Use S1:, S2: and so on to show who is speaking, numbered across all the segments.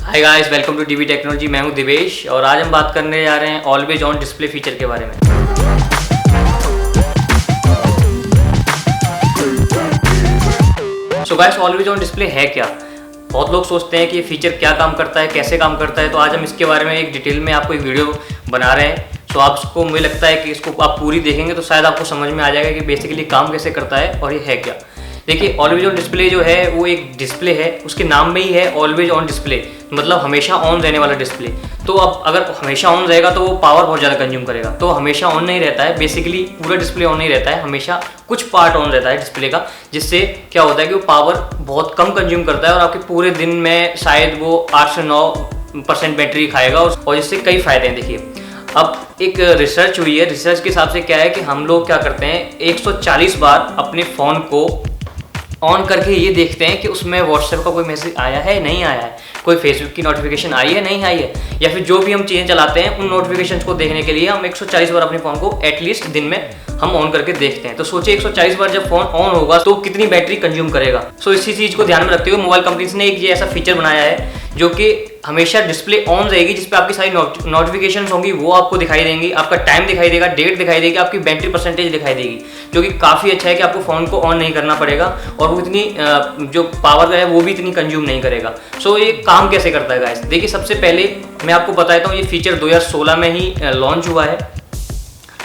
S1: Hi guys, welcome to DB technology. मैं हूं दिवेश और आज हम बात करने जा रहे हैं ऑलवेज ऑन डिस्प्ले फीचर के बारे में। So guys, always on display है क्या? बहुत लोग सोचते हैं कि ये फीचर क्या काम करता है, कैसे काम करता है। तो आज हम इसके बारे में एक डिटेल में आपको एक वीडियो बना रहे हैं। तो आपको मुझे लगता है कि इसको आप पूरी देखेंगे तो शायद आपको समझ में आ जाएगा कि बेसिकली काम कैसे करता है और ये है क्या। देखिए, ऑलवेज ऑन डिस्प्ले जो है वो एक डिस्प्ले है, उसके नाम में ही है ऑलवेज ऑन डिस्प्ले, मतलब हमेशा ऑन रहने वाला डिस्प्ले। तो अब अगर हमेशा ऑन रहेगा तो वो पावर बहुत ज़्यादा कंज्यूम करेगा। तो हमेशा ऑन नहीं रहता है, बेसिकली पूरा डिस्प्ले ऑन नहीं रहता है, हमेशा कुछ पार्ट ऑन रहता है डिस्प्ले का, जिससे क्या होता है कि वो पावर बहुत कम कंज्यूम करता है और आपके पूरे दिन में शायद वो 8 से 9% बैटरी खाएगा और जिससे कई फ़ायदे हैं। देखिए, अब एक रिसर्च हुई है, रिसर्च के हिसाब से क्या है कि हम लोग क्या करते हैं, 140 बार अपने फ़ोन को ऑन करके ये देखते हैं कि उसमें व्हाट्सएप का कोई मैसेज आया है नहीं आया है, कोई फेसबुक की नोटिफिकेशन आई है नहीं आई है, या फिर जो भी हम चीज़ें चलाते हैं उन नोटिफिकेशंस को देखने के लिए हम 140 बार अपने फ़ोन को एटलीस्ट दिन में हम ऑन करके देखते हैं। तो सोचिए 140 बार जब फोन ऑन होगा तो कितनी बैटरी कंज्यूम करेगा। सो इसी चीज़ को ध्यान में रखते हुए मोबाइल कंपनीज ने एक ये ऐसा फीचर बनाया है जो कि हमेशा डिस्प्ले ऑन रहेगी, जिस पे आपकी सारी नोटिफिकेशंस होंगी वो आपको दिखाई देंगी, आपका टाइम दिखाई देगा, डेट दिखाई देगी, आपकी बैटरी परसेंटेज दिखाई देगी, जो कि काफ़ी अच्छा है कि आपको फ़ोन को ऑन नहीं करना पड़ेगा और वो इतनी जो पावर है वो भी इतनी कंज्यूम नहीं करेगा। सो ये काम कैसे करता है गाइस? देखिए, सबसे पहले मैं आपको बताता हूँ, ये फीचर 2016 में ही लॉन्च हुआ है,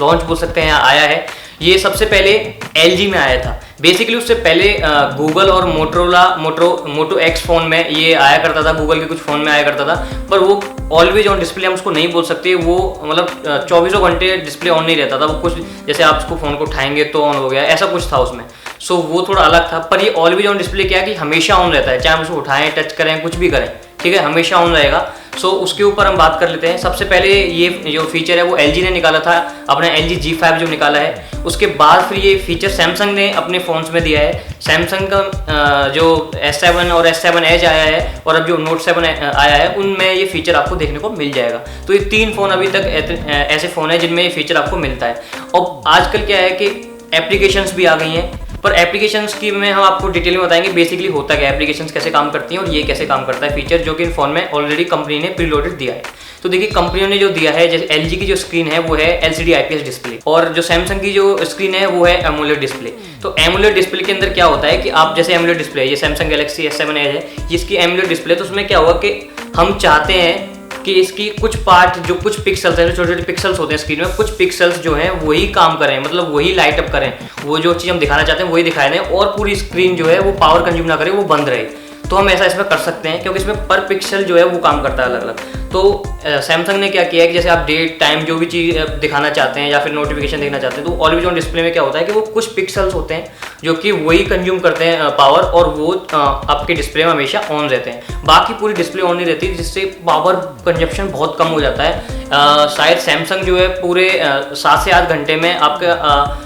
S1: लॉन्च बोल सकते हैं, आया है। ये सबसे पहले LG में आया था। बेसिकली उससे पहले गूगल और मोटो एक्स फ़ोन में ये आया करता था, गूगल के कुछ फ़ोन में आया करता था, पर वो ऑलवेज ऑन डिस्प्ले हम उसको नहीं बोल सकते। वो मतलब 24 घंटे डिस्प्ले ऑन नहीं रहता था, वो कुछ जैसे आप उसको फ़ोन को उठाएंगे तो ऑन हो गया, ऐसा कुछ था उसमें। सो वो थोड़ा अलग था। पर ये ऑलवेज ऑन डिस्प्ले क्या है कि हमेशा ऑन रहता है, चाहे हम उसको उठाएं, टच करें, कुछ भी करें, ठीक है, हमेशा ऑन रहेगा। सो उसके ऊपर हम बात कर लेते हैं। सबसे पहले ये जो फीचर है वो LG ने निकाला था, अपना LG G5 जो निकाला है। उसके बाद फिर ये फीचर सैमसंग ने अपने फ़ोन्स में दिया है। सैमसंग का जो S7 और S7 Edge आया है और अब जो Note 7 आया है, उनमें ये फीचर आपको देखने को मिल जाएगा। तो ये 3 फ़ोन अभी तक ऐसे फ़ोन है जिनमें ये फीचर आपको मिलता है। और आजकल क्या है कि एप्लीकेशंस भी आ गई हैं, पर एप्लीकेशंस की में हम आपको डिटेल में बताएंगे बेसिकली होता क्या है, एप्लीकेशंस कैसे काम करती हैं और ये कैसे काम करता है फीचर, जो कि इन फ़ोन में ऑलरेडी कंपनी ने प्रीलोडेड दिया है। तो देखिए, कंपनियों ने जो दिया है, जैसे LG की जो स्क्रीन है वो है LCD IPS डिस्प्ले, और जो सैमसंग की जो स्क्रीन है वो है एमोलेड डिस्प्ले। तो एमोलेड डिस्प्ले के अंदर क्या होता है कि आप जैसे एमोलेड डिस्प्ले है, ये सैमसंग गैलेक्सी S7 Edge है, इसकी एमोलेड डिस्प्ले। तो उसमें क्या हुआ कि हम चाहते हैं कि इसकी कुछ पार्ट, जो कुछ पिक्सल्स हैं, जो छोटे छोटे पिक्सल्स होते हैं स्क्रीन में, कुछ पिक्सल्स जो हैं वही काम करें, मतलब वही लाइट अप करें, वो जो चीज़ हम दिखाना चाहते हैं वही दिखाई दें, और पूरी स्क्रीन जो है वो पावर कंज्यूम ना करे, वो बंद रहे। तो हम ऐसा इसमें कर सकते हैं क्योंकि इसमें पर पिक्सल जो है वो काम करता है अलग अलग। तो सैमसंग ने क्या किया है कि जैसे आप डेट, टाइम, जो भी चीज़ दिखाना चाहते हैं या फिर नोटिफिकेशन देखना चाहते हैं, तो ऑलवेज ऑन डिस्प्ले में क्या होता है कि वो कुछ पिक्सल्स होते हैं जो कि वही कंज्यूम करते हैं पावर, और वो आपके डिस्प्ले में हमेशा ऑन रहते हैं। बाकी पूरी डिस्प्ले ऑन नहीं रहती, जिससे पावर कंजप्शन बहुत कम हो जाता है। शायद सैमसंग जो है पूरे 7 से 8 घंटे में आपका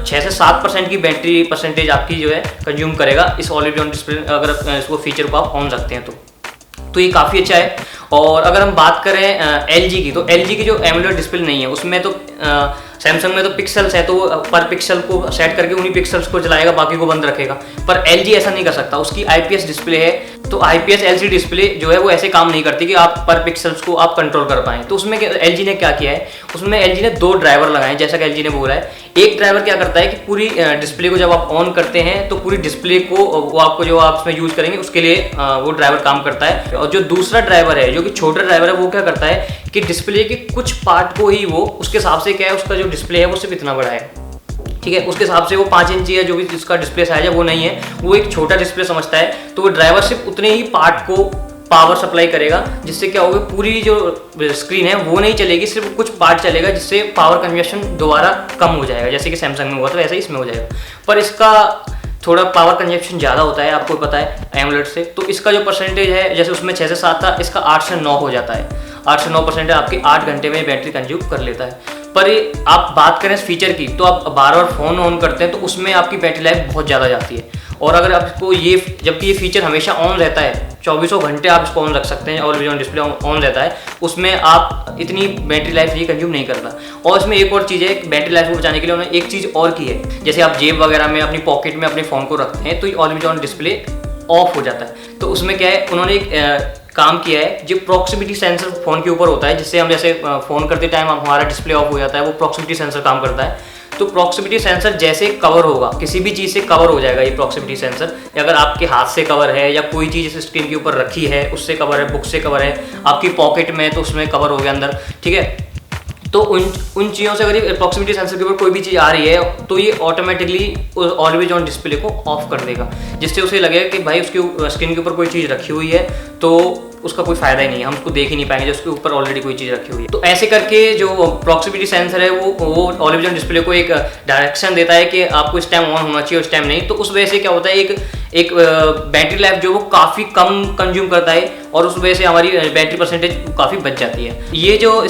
S1: 6 से 7% की बैटरी परसेंटेज आपकी जो है कंज्यूम करेगा इस ऑलवेज ऑन डिस्प्ले, अगर इसको फीचर को आप ऑन रखते हैं तो ये काफ़ी अच्छा है। और अगर हम बात करें LG की, तो LG की जो एमोलेड डिस्प्ले नहीं है, उसमें तो सैमसंग में तो पिक्सल्स है, तो वो पर पिक्सल को सेट करके उन्हीं पिक्सल्स को जलाएगा, बाकी को बंद रखेगा। पर LG ऐसा नहीं कर सकता, उसकी IPS डिस्प्ले है। तो IPS LCD डिस्प्ले जो है वो ऐसे काम नहीं करती कि आप पर पिक्सल्स को आप कंट्रोल कर पाएँ। तो उसमें LG ने क्या किया है, उसमें LG ने 2 ड्राइवर लगाए, जैसा कि LG ने बोला है। एक ड्राइवर क्या करता है कि पूरी डिस्प्ले को जब आप ऑन करते हैं तो पूरी डिस्प्ले को वो आपको जो आप उसमें यूज़ करेंगे उसके लिए वो ड्राइवर काम करता है। और जो दूसरा ड्राइवर है, जो कि छोटा ड्राइवर है, वो क्या करता है कि डिस्प्ले के कुछ पार्ट को ही वो उसके हिसाब से क्या है, उसका जो डिस्प्ले है वो सिर्फ इतना बड़ा है, ठीक है, उसके हिसाब से वो 5 इंची है, जो भी इसका डिस्प्ले साइज है वो नहीं है, वो एक छोटा डिस्प्ले समझता है। तो वो ड्राइवर सिर्फ उतने ही पार्ट को पावर सप्लाई करेगा, जिससे क्या होगा, पूरी जो स्क्रीन है वो नहीं चलेगी, सिर्फ कुछ पार्ट चलेगा, जिससे पावर कंजप्शन दोबारा कम हो जाएगा। जैसे कि सैमसंग में हुआ था वैसे ही इसमें हो जाएगा, पर इसका थोड़ा पावर कंजप्शन ज़्यादा होता है, आपको पता है एमोलेड से। तो इसका जो परसेंटेज है, जैसे उसमें 6 से 7 था, इसका 8 से 9 हो जाता है। 8 से 9% आपकी 8 घंटे में बैटरी कंज्यूम कर लेता है। पर आप बात करें इस फीचर की, तो आप बार बार फ़ोन ऑन करते हैं तो उसमें आपकी बैटरी लाइफ बहुत ज़्यादा जाती है। और अगर आपको जबकि ये फीचर हमेशा ऑन रहता है, 24 घंटे आप इसको ऑन रख सकते हैं, ऑलवेज ऑन डिस्प्ले ऑन रहता है, उसमें आप इतनी बैटरी लाइफ ये कंज्यूम नहीं करता। और इसमें एक और चीज़ है, बैटरी लाइफ को बचाने के लिए उन्होंने एक चीज़ और की है, जैसे आप जेब वगैरह में, अपनी पॉकेट में अपने फ़ोन को रखते हैं तो ये ऑलवेज ऑन डिस्प्ले ऑफ हो जाता है। तो उसमें क्या है, उन्होंने एक काम किया है, जो प्रॉक्सिमिटी सेंसर फ़ोन के ऊपर होता है, जिससे हम जैसे फ़ोन करते टाइम हमारा डिस्प्ले ऑफ हो जाता है, वो प्रॉक्सिमिटी सेंसर काम करता है। तो प्रॉक्सिमिटी सेंसर जैसे कवर होगा, किसी भी चीज़ से कवर हो जाएगा ये प्रॉक्सिमिटी सेंसर, अगर आपके हाथ से कवर है या कोई चीज़ स्क्रीन के ऊपर रखी है उससे कवर है, बुक से कवर है, आपकी पॉकेट में तो उसमें कवर हो गया अंदर, ठीक है। तो उन चीज़ों से अगर ये प्रॉक्सिमिटी सेंसर के ऊपर कोई भी चीज़ आ रही है तो ये ऑटोमेटिकली ऑलवेज ऑन डिस्प्ले को ऑफ कर देगा, जिससे उसे लगेगा कि भाई उसके स्क्रीन के ऊपर कोई चीज़ रखी हुई है तो उसका कोई फायदा ही नहीं है, हम उसको देख ही नहीं पाएंगे जो उसके ऊपर ऑलरेडी कोई चीज़ रखी हुई है। तो ऐसे करके जो प्रॉक्सिमिटी सेंसर है वो ऑलवेज ऑन डिस्प्ले को एक डायरेक्शन देता है कि आपको इस टाइम ऑन होना चाहिए, उस टाइम नहीं। तो उस वजह से क्या होता है, एक बैटरी लाइफ जो वो काफ़ी कम कंज्यूम करता है और उस वजह से हमारी बैटरी परसेंटेज काफ़ी बच जाती है। ये जो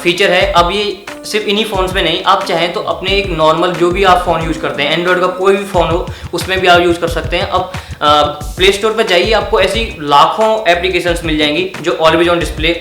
S1: फीचर है अब ये सिर्फ इन्हीं फ़ोन्स में नहीं, आप चाहें तो अपने एक नॉर्मल जो भी आप फ़ोन यूज़ करते हैं, एंड्रॉयड का कोई भी फ़ोन हो उसमें भी आप यूज़ कर सकते हैं। अब प्ले स्टोर पर जाइए, आपको ऐसी लाखों एप्लीकेशंस मिल जाएंगी जो ऑलवेज ऑन डिस्प्ले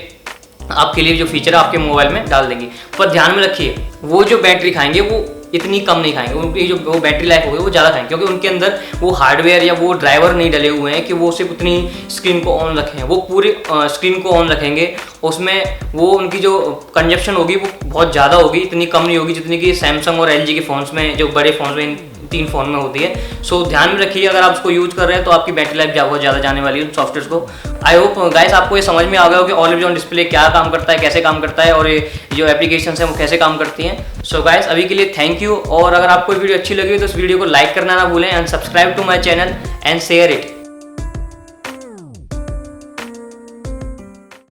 S1: आपके लिए जो फीचर है आपके मोबाइल में डाल देंगी। पर ध्यान में रखिए, वो जो बैटरी खाएंगे वो इतनी कम नहीं खाएंगे, उनकी जो वो बैटरी लाइफ होगी वो ज़्यादा खाएंगे, क्योंकि उनके अंदर वो हार्डवेयर या वो ड्राइवर नहीं डले हुए हैं कि वो सिर्फ उतनी स्क्रीन को ऑन रखें, वो पूरे स्क्रीन को ऑन रखेंगे। उसमें वो उनकी जो कंजप्शन होगी वो बहुत ज़्यादा होगी, इतनी कम नहीं होगी जितनी कि सैमसंग और LG के फ़ोन्स में, जो बड़े फ़ोन्स में, 3 फ़ोन में होती है। सो ध्यान में रखिए, अगर आप उसको यूज़ कर रहे हैं तो आपकी बैटरी लाइफ बहुत ज़्यादा जाने वाली है सॉफ्टवेयर को। आई होप गाइस आपको ये समझ में आ गया हो कि ऑलवेज ऑन डिस्प्ले क्या काम करता है, कैसे काम करता है और ये जो एप्लीकेशंस हैं वो कैसे काम करती हैं। सो गाइस अभी के लिए थैंक यू, और अगर आपको वीडियो अच्छी लगी तो इस वीडियो को लाइक करना ना भूलें and subscribe to my channel and share it.